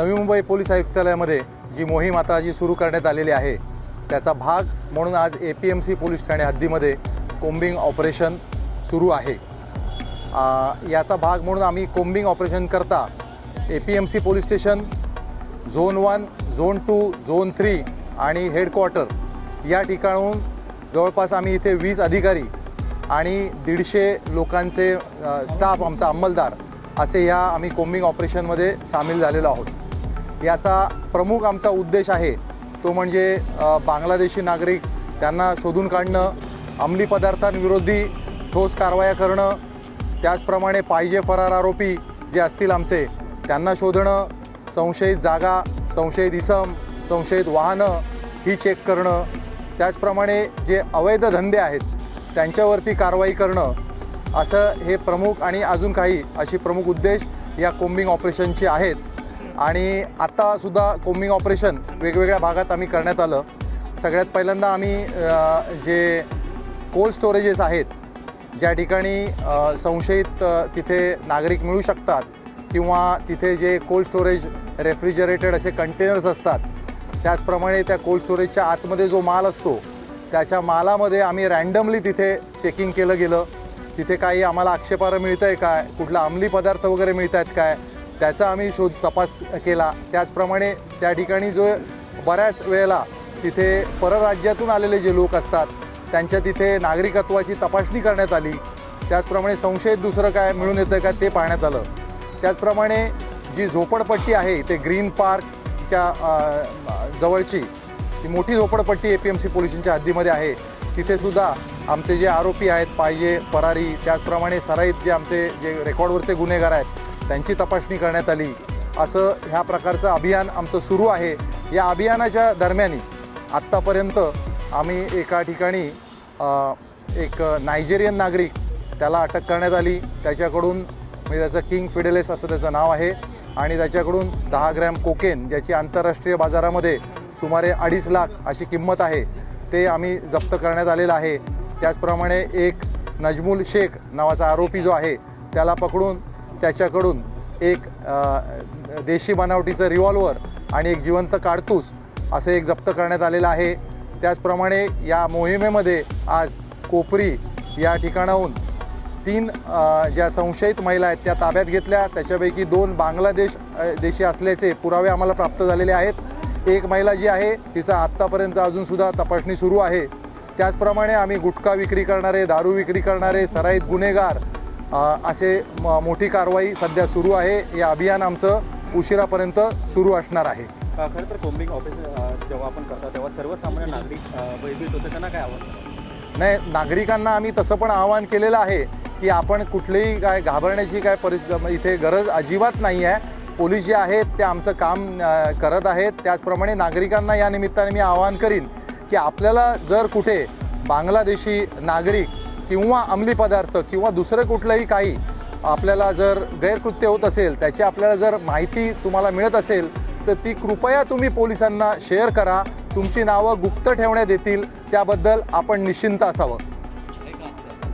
Navi Mumbai police आयुक्तालयामध्ये जी मोहीम आता जी सुरू करण्यात आलेली आहे त्याचा भाग म्हणून आज APMC पोलीस ठाणे हद्दीमध्ये कोम्बिंग ऑपरेशन सुरू आहे। याचा भाग म्हणून आम्ही कोम्बिंग ऑपरेशन करता APMC police station zone 1, zone 2, zone 3 आणि हेडक्वार्टर या ठिकाणाहून जवळपास आम्ही इथे 20 अधिकारी आणि 150 लोकांचे स्टाफ आमचा अंमलदार असे या आम्ही कोम्बिंग ऑपरेशनमध्ये सामील झालेलो आहोत। याचा प्रमुख आमचा उद्देश आहे तो म्हणजे बांगलादेशी नागरिक त्यांना शोधून काढणं, अंमली पदार्थांविरोधी ठोस कारवाया करणं, त्याचप्रमाणे पाहिजे फरार आरोपी जे असतील आमचे त्यांना शोधणं, संशयित जागा, संशयित इसम, संशयित वाहनं ही चेक करणं, त्याचप्रमाणे जे अवैध धंदे आहेत त्यांच्यावरती कारवाई करणं, असं हे प्रमुख आणि अजून काही अशी प्रमुख उद्देश या कोम्बिंग ऑपरेशनचे आहेत। आणि आत्तासुद्धा कोम्बिंग ऑपरेशन वेगवेगळ्या भागात आम्ही करण्यात आलं। सगळ्यात पहिल्यांदा आम्ही जे कोल्ड स्टोरेजेस आहेत ज्या ठिकाणी संशयित तिथे नागरिक मिळू शकतात किंवा तिथे जे कोल्ड स्टोरेज रेफ्रिजरेटेड असे कंटेनर्स असतात, त्याचप्रमाणे त्या कोल्ड स्टोरेजच्या आतमध्ये जो माल असतो त्याच्या मालामध्ये आम्ही रँडमली तिथे चेकिंग केलं गेलं। तिथे काही आम्हाला आक्षेपार्ह मिळतं आहे काय, कुठला अंमली पदार्थ वगैरे मिळत आहेत काय, त्याचा आम्ही तपास केला। त्याचप्रमाणे त्या ठिकाणी जो बऱ्याच वेळेला तिथे परराज्यातून आलेले जे लोक असतात त्यांच्या तिथे नागरिकत्वाची तपासणी करण्यात आली। त्याचप्रमाणे संशयित दुसरं काय मिळून येतं का ते पाहण्यात आलं। त्याचप्रमाणे जी झोपडपट्टी आहे ते ग्रीन पार्कच्या जवळची ती मोठी झोपडपट्टी APMC पोलिसांच्या हद्दीमध्ये आहे। तिथेसुद्धा आमचे जे आरोपी आहेत पाहिजे फरारी, त्याचप्रमाणे सराईत जे आमचे जे रेकॉर्डवरचे गुन्हेगार आहेत त्यांची तपासणी करण्यात आली। असं ह्या प्रकारचं अभियान आमचं सुरू आहे। या अभियानाच्या दरम्यान आत्तापर्यंत आम्ही एका ठिकाणी एक नायजेरियन नागरिक त्याला अटक करण्यात आली। त्याच्याकडून म्हणजे त्याचं किंग फिडेलेस असं त्याचं नाव आहे आणि त्याच्याकडून 10 ग्रॅम कोकेन ज्याची आंतरराष्ट्रीय बाजारामध्ये सुमारे 2.5 लाख अशी किंमत आहे ते आम्ही जप्त करण्यात आलेलं आहे। त्याचप्रमाणे एक नजमुल शेख नावाचा आरोपी जो आहे त्याला पकडून त्याच्याकडून एक देशी बनावटीचं रिव्हॉल्वर आणि एक जिवंत काडतूस असं एक जप्त करण्यात आलेलं आहे। त्याचप्रमाणे या मोहिमेमध्ये आज कोपरी या ठिकाणाहून 3 ज्या संशयित महिला आहेत त्या ताब्यात घेतल्या। त्याच्यापैकी 2 बांगलादेश देशी असल्याचे पुरावे आम्हाला प्राप्त झालेले आहेत। एक महिला जी आहे तिचा आत्तापर्यंत अजूनसुद्धा तपासणी सुरू आहे। त्याचप्रमाणे आम्ही गुटखा विक्री करणारे, दारू विक्री करणारे, सराईत गुन्हेगार असे मोठी कारवाई सध्या सुरू आहे। हे अभियान आमचं उशिरापर्यंत सुरू असणार आहे। खरं तर कोम्बिंग ऑपरेशन जेव्हा आपण करता तेव्हा सर्वसामान्य नागरिक भयभीत होते, त्यांना काय आव्हान? नाही, नागरिकांना आम्ही तसं पण आवाहन केलेलं आहे की आपण कुठलीही काय घाबरण्याची काय इथे गरज अजिबात नाही आहे। पोलीस जे आहेत ते आमचं काम करत आहेत। त्याचप्रमाणे नागरिकांना या निमित्ताने मी आवाहन करीन की आपल्याला जर कुठे बांगलादेशी नागरिक किंवा अंमली पदार्थ किंवा दुसरं कुठलंही काही आपल्याला जर गैरकृत्य होत असेल, त्याची आपल्याला जर माहिती तुम्हाला मिळत असेल तर ती कृपया तुम्ही पोलिसांना शेअर करा। तुमची नावं गुप्त ठेवण्यात येतील, त्याबद्दल आपण निश्चिंत असावं।